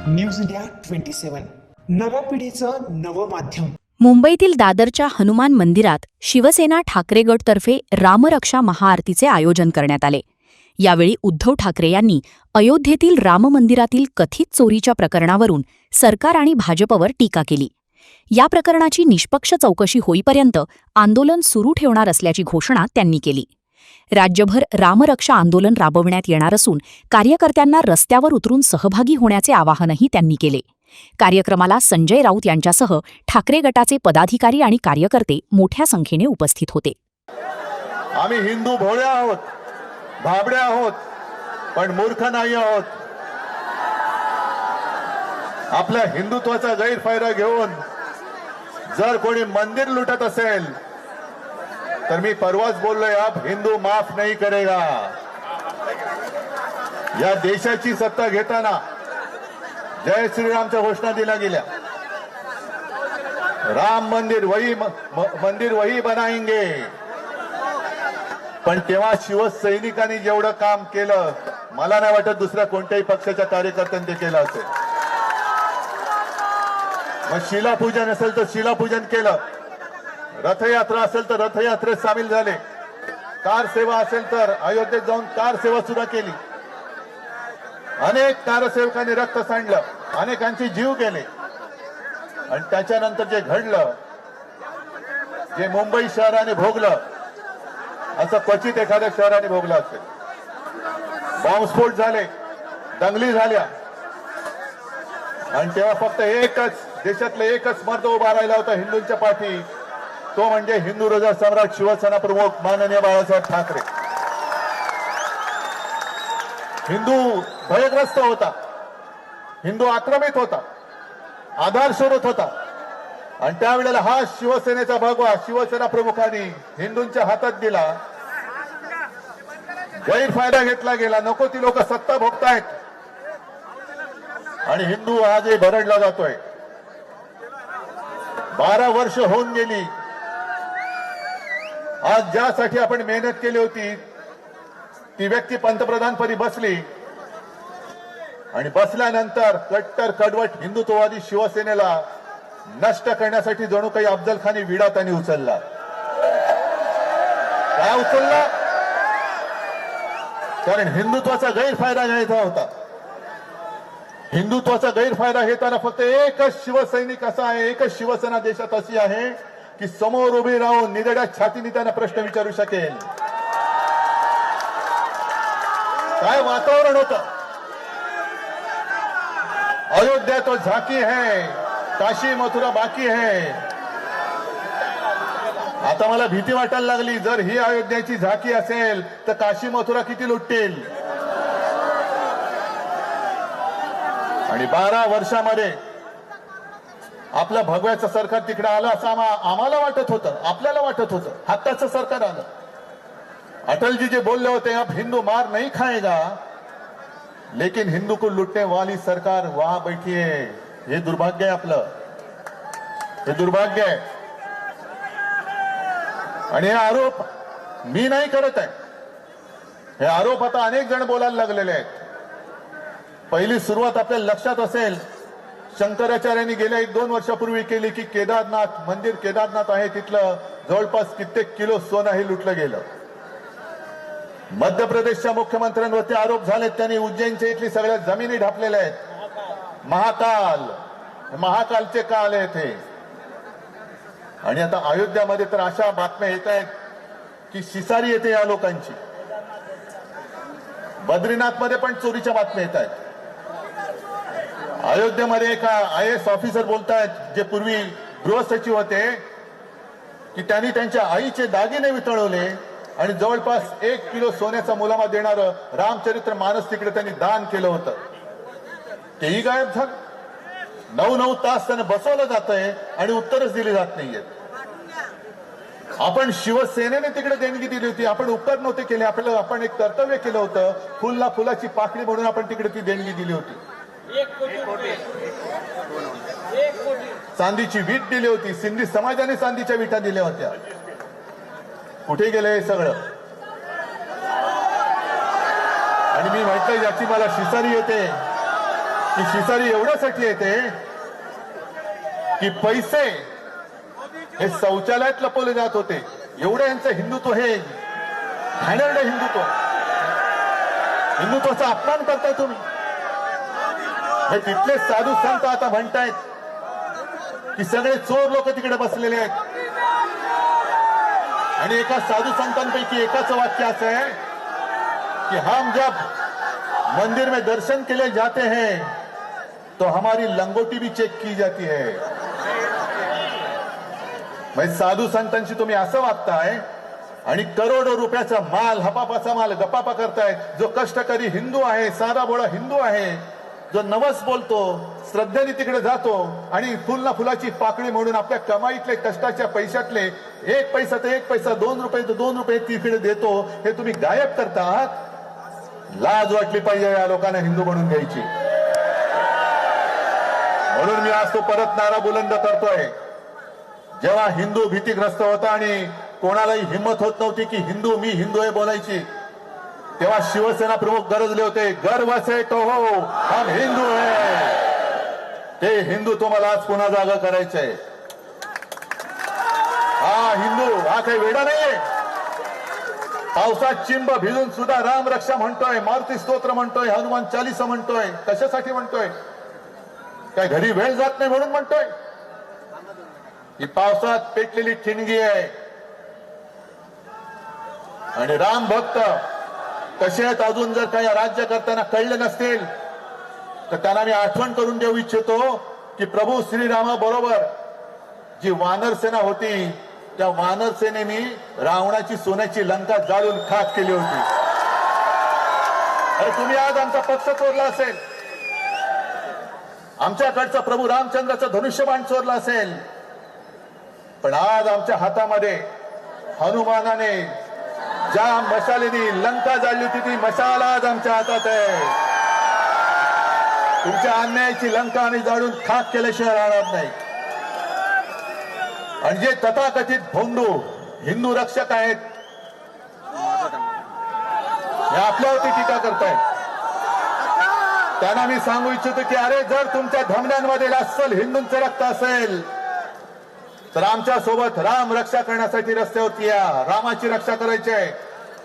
News India 27 नव्या पिढीचं नवं माध्यम. मुंबईतील दादरच्या हनुमान मंदिरात शिवसेना ठाकरे गटतर्फे रामरक्षा महाआरतीचे आयोजन करण्यात आले. यावेळी उद्धव ठाकरे यांनी अयोध्येतील राम मंदिरातील कथित चोरीच्या प्रकरणावरून सरकार आणि भाजपवर टीका केली. या प्रकरणाची निष्पक्ष चौकशी होईपर्यंत आंदोलन सुरू ठेवणार असल्याची घोषणा त्यांनी केली. राज्यभर रामरक्षा आंदोलन राबवण्यात येणार असून कार्यकर्त्यांना रस्त्यावर उतरून सहभागी होण्याचे आवाहनही त्यांनी केले. कार्यक्रमाला संजय राऊत यांच्यासह ठाकरे गटाचे पदाधिकारी आणि कार्यकर्ते मोठ्या संख्येने उपस्थित होते. आम्ही हिंदू भोळे आहोत, भाबडे आहोत, पण मूर्ख नाही आहोत. आपल्या हिंदुत्वाचा गैरफायदा घेऊन जर कोणी मंदिर लुटत असेल तर मी परवाच बोललोय, अब हिंदू माफ नहीं करेगा. या देशाची सत्ता घेताना जय श्रीरामच्या घोषणा दिल्या गेल्या. राम मंदिर वही बनाएंगे. पण तेव्हा शिवसैनिकांनी जेवढं काम केलं मला नाही वाटत दुसऱ्या कोणत्याही पक्षाच्या कार्यकर्त्यांनी ते केलं असेल. मग शिलापूजन असेल तर शिलापूजन केलं, रथयात्रा असेल तर रथयात्रेत सामील झाले, कार सेवा असेल तर अयोध्येत जाऊन कार सेवा सुद्धा केली. अनेक कारसेवकांनी रक्त सांडलं, अनेकांचे जीव गेले. आणि त्याच्यानंतर जे घडलं, जे मुंबई शहराने भोगलं, असं क्वचित एखाद्या शहराने भोगलं असेल. बॉम्बस्फोट झाले, दंगली झाल्या, आणि तेव्हा फक्त एकच देशातलं एकच मर्द उभा राहिला होता हिंदूंच्या पाठी, तो म्हणजे हिंदू हृदय सम्राट शिवसेना प्रमुख माननीय बाळासाहेब ठाकरे. हिंदू भयग्रस्त होता, हिंदू आक्रमित होता, आधार शोधत होता. आणि त्यावेळेला हा शिवसेनेचा भगवा शिवसेना प्रमुखांनी हिंदूंच्या हातात दिला. गैरफायदा घेतला गेला. नको ती लोक सत्ता भोगतायत आणि हिंदू आजही भरडला जातोय. 12 वर्ष होऊन गेली. आज ज्यासाठी आपण मेहनत केली होती ती व्यक्ती पंतप्रधानपदी बसली आणि बसल्यानंतर कट्टर कडवट हिंदुत्ववादी शिवसेनेला नष्ट करण्यासाठी जणू काही अफजल खानी विडा त्यांनी उचलला. काय उचलला? कारण हिंदुत्वाचा गैरफायदा घ्यायचा होता. हिंदुत्वाचा गैरफायदा घेताना फक्त एकच शिवसैनिक असा आहे, एकच शिवसेना देशात अशी आहे की समोर उभी राहून निधड्या छातीने त्यांना प्रश्न विचारू शकेल. काय वातावरण होतं. अयोध्या तो झाकी है, काशी मथुरा बाकी है. आता मला भीती वाटायला लागली, जर ही अयोध्याची झाकी असेल तर काशी मथुरा किती लुटतील. आणि 12 वर्षामध्ये आपलं भगव्याचं सरकार तिकडे आलं असं आम्हाला वाटत होतं, आपल्याला वाटत होतं. हक्काचं सरकार आलं. अटलजी जे बोलले होते, अब हिंदू मार नहीं खाएगा लेकिन हिंदू को लुटने वाली सरकार वहां बैठी है. हे दुर्भाग्य आहे आपलं, हे दुर्भाग्य आहे. आणि हे आरोप मी नाही करत आहे, हे आरोप आता अनेक जण बोलायला लागलेले आहेत. पहिली सुरुवात आपल्याला लक्षात असेल, शंकराचार्यांनी गेल्या 1-2 वर्षापूर्वी केली की केदारनाथ मंदिर, केदारनाथ आहे तिथलं जवळपास कित्येक किलो सोनंही लुटलं गेलं. मध्य प्रदेशच्या मुख्यमंत्र्यांवरती आरोप झालेत, त्यांनी उज्जैनच्या इथली सगळ्या जमिनी ढापलेल्या आहेत. महाकालचे का आले थे. आणि आता अयोध्यामध्ये तर अशा बातम्या येत आहेत की शिसारी येते या लोकांची. बद्रीनाथमध्ये पण चोरीच्या बातम्या येत आहेत. अयोध्येमध्ये एका IAS ऑफिसर बोलतायत, जे पूर्वी गृहसचिव होते, की त्यांनी त्यांच्या आईचे दागिने वितळवले आणि जवळपास 1 किलो सोन्याचा मुलामा देणारं रामचरित्र मानस तिकडे त्यांनी दान केलं होतं. तेही गायब झालं. 9 तास त्यांना बसवलं जातंय आणि उत्तरच दिली जात नाहीये. आपण शिवसेनेने तिकडे देणगी दिली होती, आपण उपकार नव्हते केले. आपण एक कर्तव्य केलं होतं, फुलला फुलाची पाकळी म्हणून आपण तिकडे ती देणगी दिली होती. 1 कोटी. चांदीची वीट दिली होती. सिंधी समाजाने चांदीच्या विटा दिल्या होत्या. कुठे गेलं हे सगळं? आणि मी म्हटलं, याची मला शिसारी येते की शिसारी एवढ्यासाठी येते की पैसे हे शौचालयात लपवले जात होते. एवढं यांचं हिंदुत्व हे घाणेरडं हिंदुत्वाचा अपमान करताय तुम्ही. हे तिथले साधू संत आता म्हणतायत की सगळे चोर लोक तिकडे बसलेले आहेत. आणि एका साधू संतांपैकी एकाचं वाक्य असं आहे कि हम जब मंदिर में दर्शन के लिए जाते हैं तो हमारी लंगोटी भी चेक की जाती है. म्हणजे साधू संतांशी तुम्ही असं वागताय आणि करोडो रुपयाचा माल, हपापाचा माल गपापा करताय. जो कष्टकरी हिंदू आहे, सारा बोळा हिंदू आहे, जो नवस बोलतो, श्रद्धेने तिकडे जातो आणि फुल ना फुलाची पाकळी म्हणून आपल्या कमाईतले कष्टाच्या पैशातले एक पैसा तर एक पैसा, 2 रुपये तर 2 रुपये तिकडे देतो, हे तुम्ही गायब करता आहात. लाज वाटली पाहिजे या लोकांना हिंदू म्हणून घ्यायची. म्हणून मी आज तो परत नारा बुलंद करतोय. जेव्हा हिंदू भीतीग्रस्त होता आणि कोणालाही हिंमत होत नव्हती की हिंदू, मी हिंदू आहे बोलायची, तेव्हा शिवसेना प्रमुख गरजले होते, गर्व से तो हो हम हिंदू है. ते हिंदू तुम्हाला आज पुन्हा जागा करायचंय. हा हिंदू हा काही वेडा नाहीये. पावसात चिंब भिजून सुद्धा राम रक्षा म्हणतोय, मारुती स्तोत्र म्हणतोय, हनुमान चालीसा म्हणतोय. कशासाठी म्हणतोय? काय घरी वेळ जात नाही म्हणून म्हणतोय? ही पावसात पेटलेली ठिणगी आहे. आणि राम भक्त कसे आहेत अजून जर काही राज्य करताना कळले नसतील तर त्यांना मी आठवण करून देऊ इच्छितो की प्रभू श्रीरामाबरोबर जी वानर सेना होती, त्या वानर सेनेने रावणाची सोन्याची लंका जाळून खाक केली होती. अरे तुम्ही आज आमचा पक्ष चोरला असेल, आमच्याकडचा प्रभू रामचंद्राचं धनुष्यबाण चोरला असेल, पण आज आमच्या हातामध्ये हनुमानाने ज्या मशालेनी लंका जाळली होती ती मशाल आज आमच्या हातात आहे. तुमच्या अन्यायाची लंका आणि जाळून खाक केल्याशिवाय राहणार नाही. आणि जे तथाकथित भोंदू हिंदू रक्षक आहेत हे आपल्यावरती टीका करतायत. त्यांना मी सांगू इच्छितो की अरे जर तुमच्या धमन्यांमध्ये अस्सल हिंदूंचं रक्त असेल तर आमच्या सोबत राम रक्षा करण्यासाठी रस्त्यावरती या. रामाची रक्षा करायची आहे.